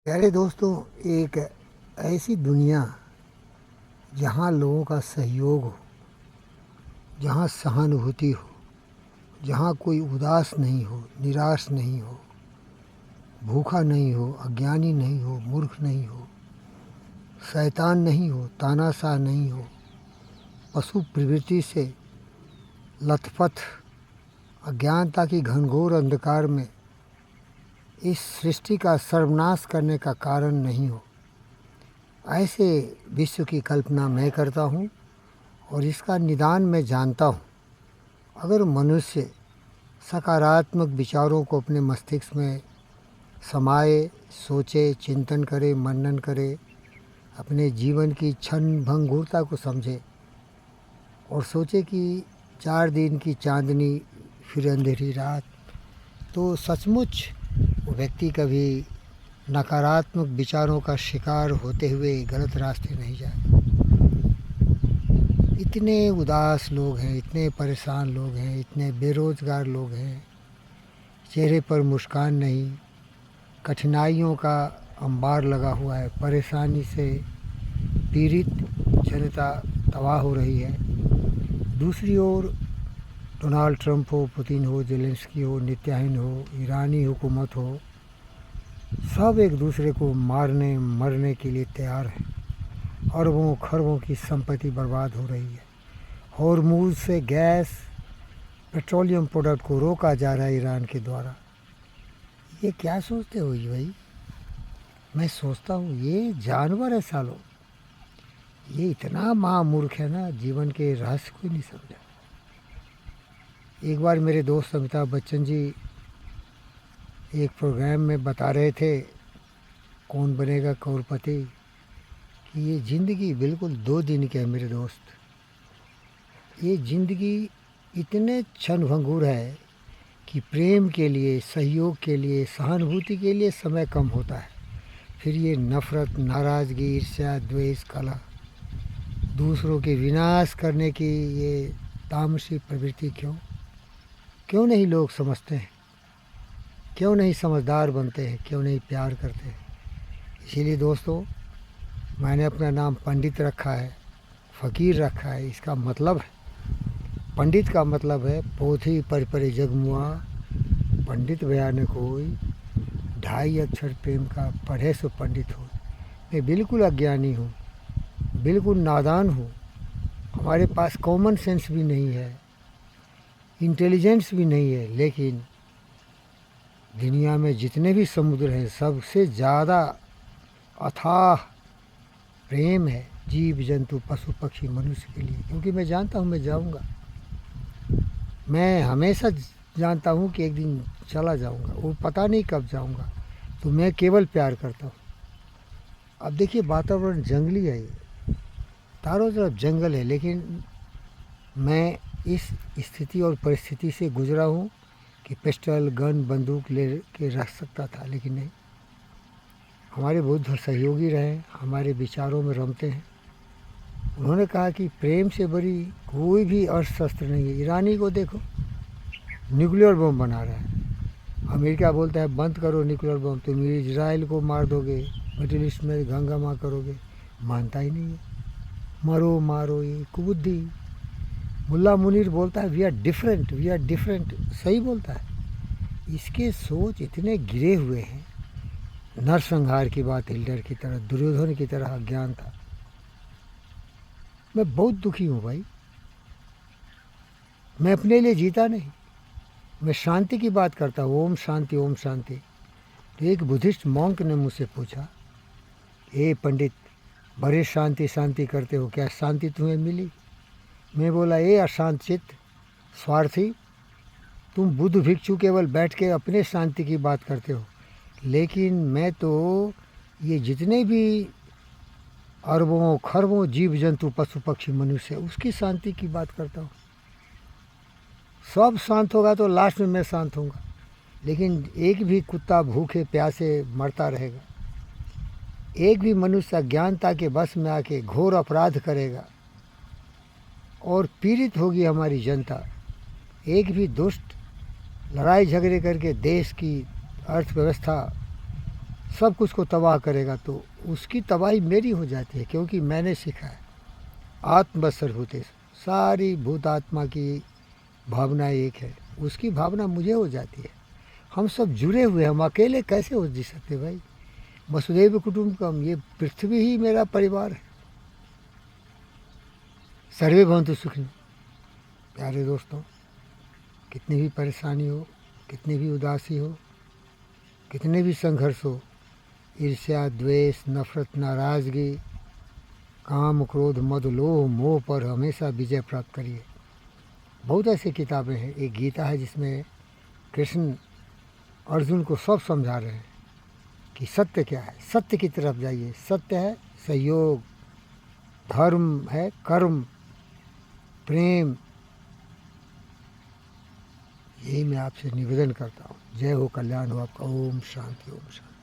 प्यारे दोस्तों, एक ऐसी दुनिया जहाँ लोगों का सहयोग हो, जहाँ सहानुभूति हो, जहाँ कोई उदास नहीं हो, निराश नहीं हो, भूखा नहीं हो, अज्ञानी नहीं हो, मूर्ख नहीं हो, शैतान नहीं हो, तानाशाह नहीं हो, पशु प्रवृत्ति से लथपथ अज्ञानता की घनघोर अंधकार में इस सृष्टि का सर्वनाश करने का कारण नहीं हो, ऐसे विश्व की कल्पना मैं करता हूँ और इसका निदान मैं जानता हूँ। अगर मनुष्य सकारात्मक विचारों को अपने मस्तिष्क में समाए, सोचे, चिंतन करे, मनन करे, अपने जीवन की क्षण भंगुरता को समझे और सोचे कि 4 दिन की चांदनी फिर अंधेरी रात, तो सचमुच वो व्यक्ति कभी नकारात्मक विचारों का शिकार होते हुए गलत रास्ते नहीं जाए। इतने उदास लोग हैं, इतने परेशान लोग हैं, इतने बेरोज़गार लोग हैं, चेहरे पर मुस्कान नहीं, कठिनाइयों का अंबार लगा हुआ है, परेशानी से पीड़ित जनता तबाह हो रही है। दूसरी ओर डोनाल्ड ट्रंप हो, पुतिन हो, जेलेंस्की हो, नेतन्याहू हो, ईरानी हुकूमत हो, सब एक दूसरे को मारने मरने के लिए तैयार हैं। अरबों खरबों की संपत्ति बर्बाद हो रही है। हॉर्मुज़ से गैस, पेट्रोलियम प्रोडक्ट को रोका जा रहा है ईरान के द्वारा। ये क्या सोचते हो ये भाई? मैं सोचता हूँ ये जानवर है सालों। ये इतना महामूर्ख है ना, जीवन के रहस्य को नहीं समझा। एक बार मेरे दोस्त अमिताभ बच्चन जी एक प्रोग्राम में बता रहे थे, कौन बनेगा करोड़पति, कि ये ज़िंदगी बिल्कुल 2 दिन की है मेरे दोस्त। ये ज़िंदगी इतने क्षणभंगुर है कि प्रेम के लिए, सहयोग के लिए, सहानुभूति के लिए समय कम होता है। फिर ये नफ़रत, नाराज़गी, ईर्ष्या, द्वेष, कलह, दूसरों के विनाश करने की ये तामसी प्रवृत्ति क्यों नहीं लोग समझते हैं? क्यों नहीं समझदार बनते हैं? क्यों नहीं प्यार करते हैं? इसीलिए दोस्तों, मैंने अपना नाम पंडित रखा है, फ़कीर रखा है। इसका मतलब है, पंडित का मतलब है पोथी पर परे जगमुआ, पंडित बयान कोई, 2.5 अक्षर प्रेम का पढ़े सो पंडित हो। मैं बिल्कुल अज्ञानी हूँ, बिल्कुल नादान हूँ। हमारे पास कॉमन सेंस भी नहीं है, इंटेलिजेंस भी नहीं है, लेकिन दुनिया में जितने भी समुद्र हैं सबसे ज़्यादा अथाह प्रेम है जीव जंतु पशु पक्षी मनुष्य के लिए। क्योंकि मैं जानता हूँ मैं जाऊँगा, मैं हमेशा जानता हूँ कि एक दिन चला जाऊँगा, वो पता नहीं कब जाऊँगा। तो मैं केवल प्यार करता हूँ। अब देखिए, वातावरण जंगली है, ये चारों तरफ जंगल है, लेकिन मैं इस स्थिति और परिस्थिति से गुजरा हूँ कि पिस्टल, गन, बंदूक ले के रख सकता था, लेकिन नहीं। हमारे बुद्ध सहयोगी रहे, हमारे विचारों में रमते हैं। उन्होंने कहा कि प्रेम से बड़ी कोई भी अस्त्र शस्त्र नहीं है। ईरानी को देखो, न्यूक्लियर बम बना रहा है। अमेरिका बोलता है बंद करो न्यूक्लियर बम, तुम इजराइल को मार दोगे, मिडिल ईस्ट में गंगामा करोगे। मानता ही नहीं है, मरो मारो, ये कुबुद्धि। मुल्ला मुनीर बोलता है we are different, we are different, सही बोलता है। इसके सोच इतने गिरे हुए हैं, नरसंहार की बात हिटलर की तरह, दुर्योधन की तरह अज्ञान था। मैं बहुत दुखी हूँ भाई। मैं अपने लिए जीता नहीं, मैं शांति की बात करता हूँ। ओम शांति, ओम शांति। तो एक बुद्धिस्ट मॉन्क ने मुझसे पूछा, ए पंडित, बड़े शांति शांति करते हो, क्या शांति तुम्हें मिली? मैं बोला, ए अशांत चित्त स्वार्थी, तुम बुद्ध भिक्षु केवल बैठ के अपने शांति की बात करते हो, लेकिन मैं तो ये जितने भी अरबों खरबों जीव जंतु पशु पक्षी मनुष्य, उसकी शांति की बात करता हूँ। सब शांत होगा तो लास्ट में मैं शांत होऊंगा, लेकिन एक भी कुत्ता भूखे प्यासे मरता रहेगा, एक भी मनुष्य अज्ञानता के बस में आके घोर अपराध करेगा और पीड़ित होगी हमारी जनता। एक भी दुष्ट लड़ाई झगड़े करके देश की अर्थव्यवस्था सब कुछ को तबाह करेगा तो उसकी तबाही मेरी हो जाती है, क्योंकि मैंने सीखा है आत्मसर्वभूतेषु, सारी भूतात्मा की भावना एक है, उसकी भावना मुझे हो जाती है। हम सब जुड़े हुए, हम अकेले कैसे हो जी सकते भाई। वसुधैव कुटुम्बकम, ये पृथ्वी ही मेरा परिवार है। सर्वे भवन्तु सुखिनः। प्यारे दोस्तों, कितनी भी परेशानी हो, कितनी भी उदासी हो, कितने भी संघर्ष हो, ईर्ष्या, द्वेष, नफरत, नाराज़गी, काम, क्रोध, मद, लोभ, मोह पर हमेशा विजय प्राप्त करिए। बहुत ऐसी किताबें हैं। एक गीता है जिसमें कृष्ण अर्जुन को सब समझा रहे हैं कि सत्य क्या है, सत्य की तरफ जाइए। सत्य है सहयोग, धर्म है कर्म, प्रेम। यही मैं आपसे निवेदन करता हूँ। जय हो, कल्याण हो आपका। ओम शांति, ओम शांति।